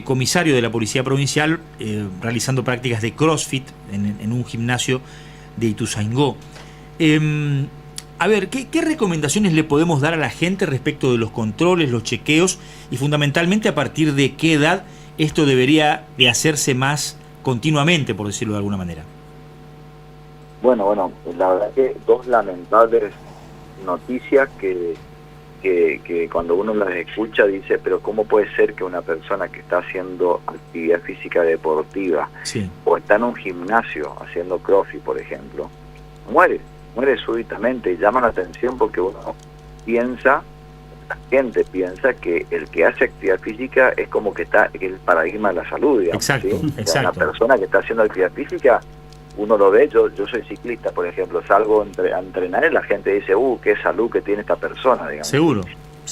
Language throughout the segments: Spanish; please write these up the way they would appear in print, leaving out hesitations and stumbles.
comisario de la Policía Provincial, realizando prácticas de CrossFit en un gimnasio de Ituzaingó. A ver, ¿qué recomendaciones le podemos dar a la gente respecto de los controles, los chequeos y fundamentalmente a partir de qué edad esto debería de hacerse más continuamente, por decirlo de alguna manera? Bueno, la verdad que dos lamentables noticias que cuando uno las escucha dice, pero ¿cómo puede ser que una persona que está haciendo actividad física deportiva o está en un gimnasio haciendo CrossFit, por ejemplo, muere súbitamente? Y llama la atención porque uno piensa, la gente piensa que el que hace actividad física es como que está en el paradigma de la salud, digamos. Exacto, ¿sí? exacto. O sea, una persona que está haciendo actividad física, uno lo ve, yo soy ciclista, por ejemplo, salgo a entrenar y la gente dice, qué salud que tiene esta persona, digamos. Seguro.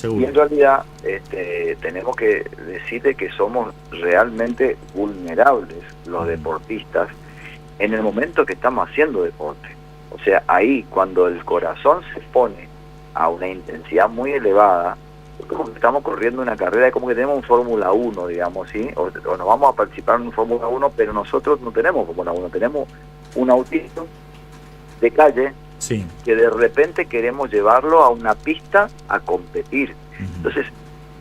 Y en realidad tenemos que decirle que somos realmente vulnerables los deportistas en el momento que estamos haciendo deporte. O sea, ahí cuando el corazón se pone a una intensidad muy elevada, es como que estamos corriendo una carrera, es como que tenemos un Fórmula 1, digamos, ¿sí? O nos vamos a participar en un Fórmula 1, pero nosotros no tenemos Fórmula 1, tenemos un autito de calle que de repente queremos llevarlo a una pista a competir. Entonces,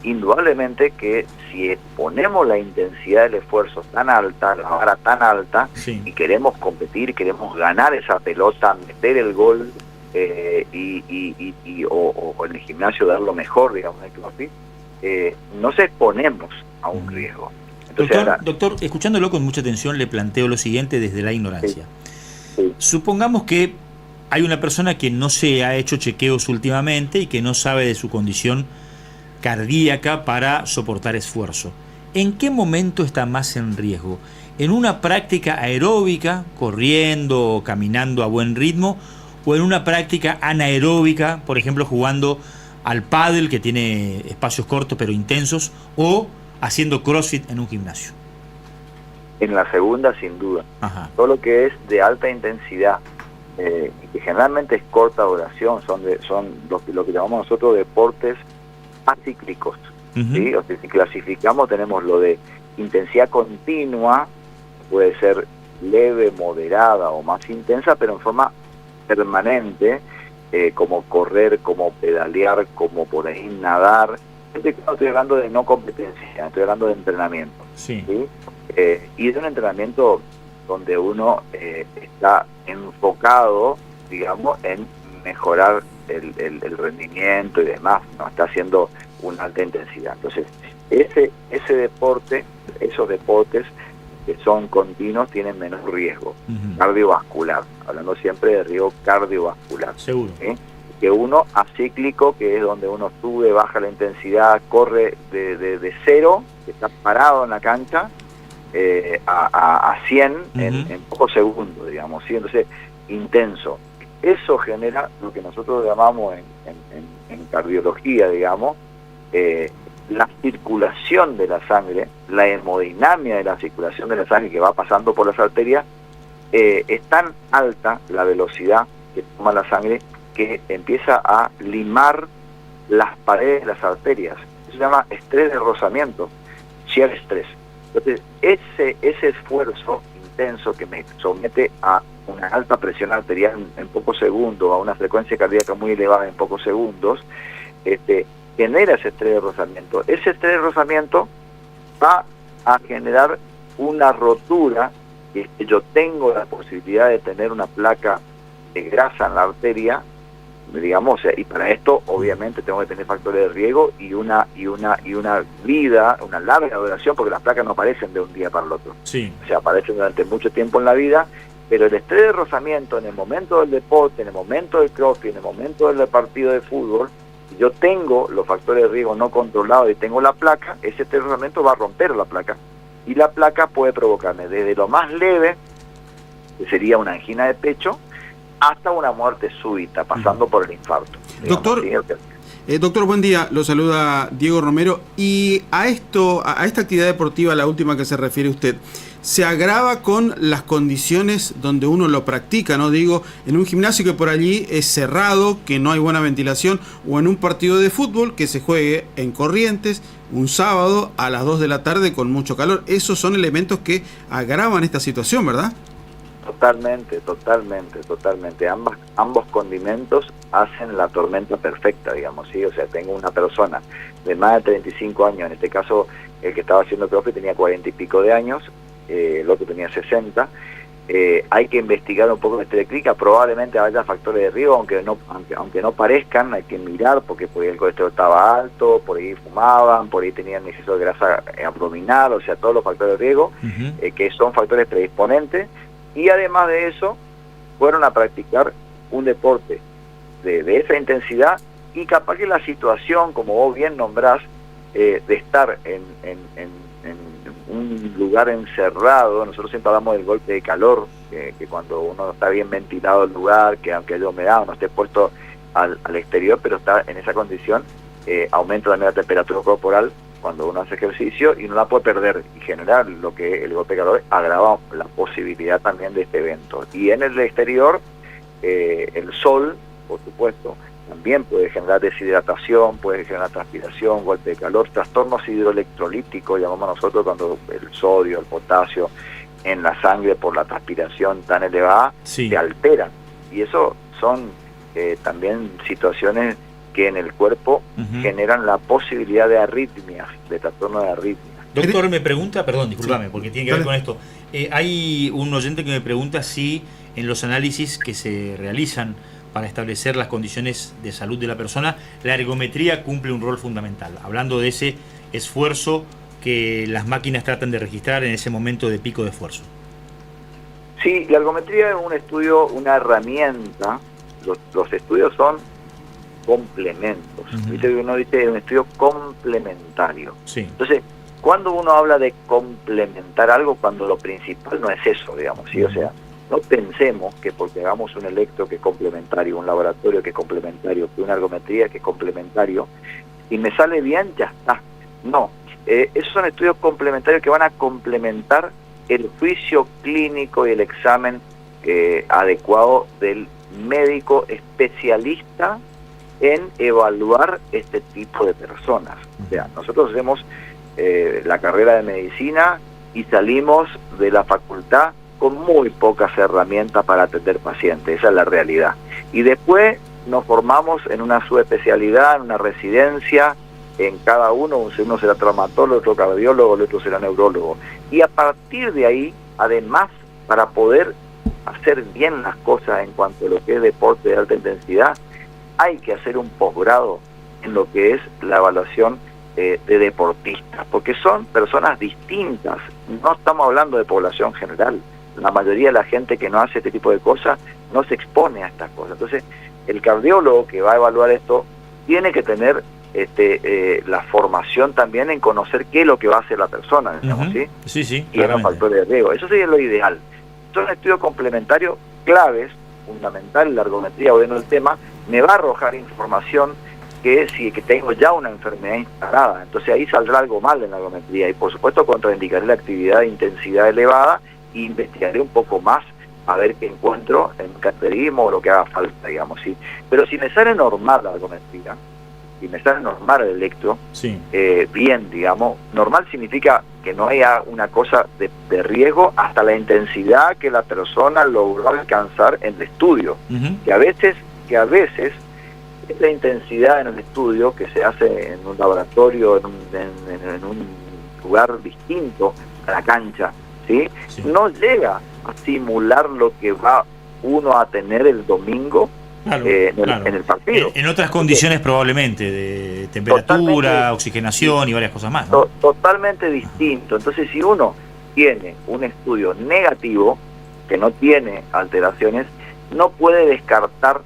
indudablemente que si ponemos la intensidad del esfuerzo tan alta, la vara tan alta, y queremos competir, queremos ganar esa pelota, meter el gol, o en el gimnasio dar lo mejor, digamos, en el CrossFit, nos exponemos a un riesgo. Entonces, doctor, escuchándolo con mucha atención, le planteo lo siguiente desde la ignorancia. Supongamos que hay una persona que no se ha hecho chequeos últimamente y que no sabe de su condición cardíaca para soportar esfuerzo. ¿En qué momento está más en riesgo? ¿En una práctica aeróbica, corriendo o caminando a buen ritmo, o en una práctica anaeróbica, por ejemplo jugando al pádel, que tiene espacios cortos pero intensos, o haciendo CrossFit en un gimnasio? En la segunda, sin duda. Todo lo que es de alta intensidad, que generalmente es corta duración, son lo que llamamos nosotros deportes acíclicos. ¿Sí? O sea, si clasificamos, tenemos lo de intensidad continua, puede ser leve, moderada o más intensa, pero en forma permanente, como correr, como pedalear, como por ahí nadar. Estoy hablando de no competencia, estoy hablando de entrenamiento. ¿Sí? Y es un entrenamiento donde uno está enfocado, digamos, en mejorar el rendimiento y demás, no está haciendo una alta intensidad. Entonces, ese deporte, esos deportes que son continuos tienen menos riesgo cardiovascular, hablando siempre de riesgo cardiovascular. Seguro. Que uno acíclico, que es donde uno sube, baja la intensidad, corre de cero, que está parado en la cancha, a 100 en pocos segundos, digamos, ¿sí? Entonces, intenso. Eso genera lo que nosotros llamamos en cardiología, digamos, la circulación de la sangre, la hemodinamia de la circulación de la sangre que va pasando por las arterias, es tan alta la velocidad que toma la sangre que empieza a limar las paredes de las arterias. Eso se llama estrés de rozamiento, shear stress. Entonces, ese esfuerzo intenso que me somete a una alta presión arterial en pocos segundos, a una frecuencia cardíaca muy elevada en pocos segundos, genera ese estrés de rozamiento. Ese estrés de rozamiento va a generar una rotura, que yo tengo la posibilidad de tener una placa de grasa en la arteria, digamos, y para esto obviamente tengo que tener factores de riesgo y una vida, una larga duración, porque las placas no aparecen de un día para el otro. O sea, aparecen durante mucho tiempo en la vida, pero el estrés de rozamiento en el momento del deporte, en el momento del CrossFit, en el momento del partido de fútbol, si yo tengo los factores de riesgo no controlados y tengo la placa, ese estrés de rozamiento va a romper la placa, y la placa puede provocarme desde lo más leve, que sería una angina de pecho, hasta una muerte súbita, pasando por el infarto. Doctor, Doctor, buen día. Lo saluda Diego Romero. Y a esta actividad deportiva, la última que se refiere usted, ¿se agrava con las condiciones donde uno lo practica? No digo, en un gimnasio que por allí es cerrado, que no hay buena ventilación, o en un partido de fútbol que se juegue en Corrientes un sábado a las 2 de la tarde con mucho calor. Esos son elementos que agravan esta situación, ¿verdad? Totalmente. Ambos condimentos hacen la tormenta perfecta, digamos, ¿sí? O sea, tengo una persona de más de 35 años, en este caso el que estaba haciendo profe tenía 40 y pico de años, el otro tenía 60. Hay que investigar un poco este de clínica, probablemente haya factores de riesgo, aunque no parezcan, hay que mirar, porque por ahí el colesterol estaba alto, por ahí fumaban, por ahí tenían exceso de grasa abdominal, o sea, todos los factores de riesgo, que son factores predisponentes. Y además de eso, fueron a practicar un deporte de esa intensidad, y capaz que la situación, como vos bien nombrás, de estar en un lugar encerrado, nosotros siempre hablamos del golpe de calor, que cuando uno está bien ventilado el lugar, que aunque haya humedad, uno esté puesto al exterior, pero está en esa condición, aumenta también la temperatura corporal cuando uno hace ejercicio y no la puede perder, y generar lo que el golpe de calor agrava la posibilidad también de este evento. Y en el exterior, el sol, por supuesto, también puede generar deshidratación, puede generar transpiración, golpe de calor, trastornos hidroelectrolíticos, llamamos nosotros, cuando el sodio, el potasio en la sangre por la transpiración tan elevada, se alteran. Y eso son también situaciones que en el cuerpo generan la posibilidad de arritmias, de trastorno de arritmias. Doctor, me pregunta, perdón, discúlpame, porque tiene que ver con esto. Hay un oyente que me pregunta si en los análisis que se realizan para establecer las condiciones de salud de la persona, la ergometría cumple un rol fundamental, hablando de ese esfuerzo que las máquinas tratan de registrar en ese momento de pico de esfuerzo. Sí, la ergometría es un estudio, una herramienta. Los estudios son complementos. Uno dice un estudio complementario. Entonces, cuando uno habla de complementar algo, cuando lo principal no es eso, digamos, ¿sí? O sea, no pensemos que porque hagamos un electro que es complementario, un laboratorio que es complementario, que una ergometría que es complementario, y me sale bien, ya está. No, esos son estudios complementarios que van a complementar el juicio clínico y el examen adecuado del médico especialista en evaluar este tipo de personas. O sea, nosotros hacemos la carrera de medicina y salimos de la facultad con muy pocas herramientas para atender pacientes, esa es la realidad. Y después nos formamos en una subespecialidad, en una residencia, en cada uno será traumatólogo, otro cardiólogo, el otro será neurólogo. Y a partir de ahí, además, para poder hacer bien las cosas en cuanto a lo que es deporte de alta intensidad, hay que hacer un posgrado en lo que es la evaluación de deportistas, porque son personas distintas, no estamos hablando de población general. La mayoría de la gente que no hace este tipo de cosas no se expone a estas cosas. Entonces, el cardiólogo que va a evaluar esto tiene que tener la formación también en conocer qué es lo que va a hacer la persona, digamos, ¿sí? Sí, y los factores de riesgo. Eso sería lo ideal. Son estudios complementarios claves, fundamentales. La ergometría, volviendo al tema, me va a arrojar información que tengo ya una enfermedad instalada. Entonces ahí saldrá algo mal en la ergometría, y por supuesto contraindicaré la actividad de intensidad elevada e investigaré un poco más a ver qué encuentro en cateterismo o lo que haga falta, digamos, ¿sí? Pero si me sale normal la ergometría, si me sale normal el electro, bien, digamos, normal significa que no haya una cosa de riesgo hasta la intensidad que la persona logró alcanzar en el estudio, que a veces esa intensidad en el estudio que se hace en un laboratorio, en un lugar distinto a la cancha, ¿sí? No llega a simular lo que va uno a tener el domingo en el partido. En otras condiciones probablemente, de temperatura, oxigenación y varias cosas más, ¿no? Totalmente distinto. Entonces, si uno tiene un estudio negativo, que no tiene alteraciones, no puede descartar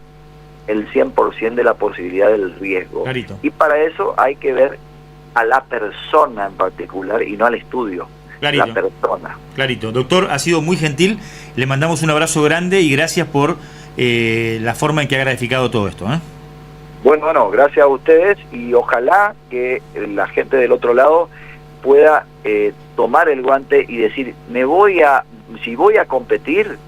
el 100% de la posibilidad del riesgo. Clarito. Y para eso hay que ver a la persona en particular y no al estudio. Clarito. La persona. Clarito. Doctor, ha sido muy gentil, le mandamos un abrazo grande y gracias por la forma en que ha gratificado todo esto, Bueno, gracias a ustedes y ojalá que la gente del otro lado pueda tomar el guante y decir, si voy a competir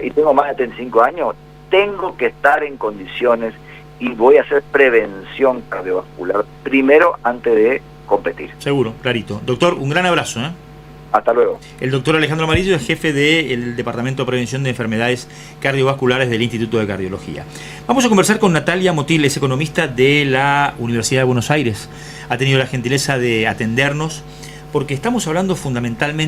y tengo más de 35 años, tengo que estar en condiciones y voy a hacer prevención cardiovascular primero antes de competir. Seguro, clarito. Doctor, un gran abrazo. Hasta luego. El doctor Alejandro Amarillo es jefe del Departamento de Prevención de Enfermedades Cardiovasculares del Instituto de Cardiología. Vamos a conversar con Natalia Motil, es economista de la Universidad de Buenos Aires. Ha tenido la gentileza de atendernos porque estamos hablando fundamentalmente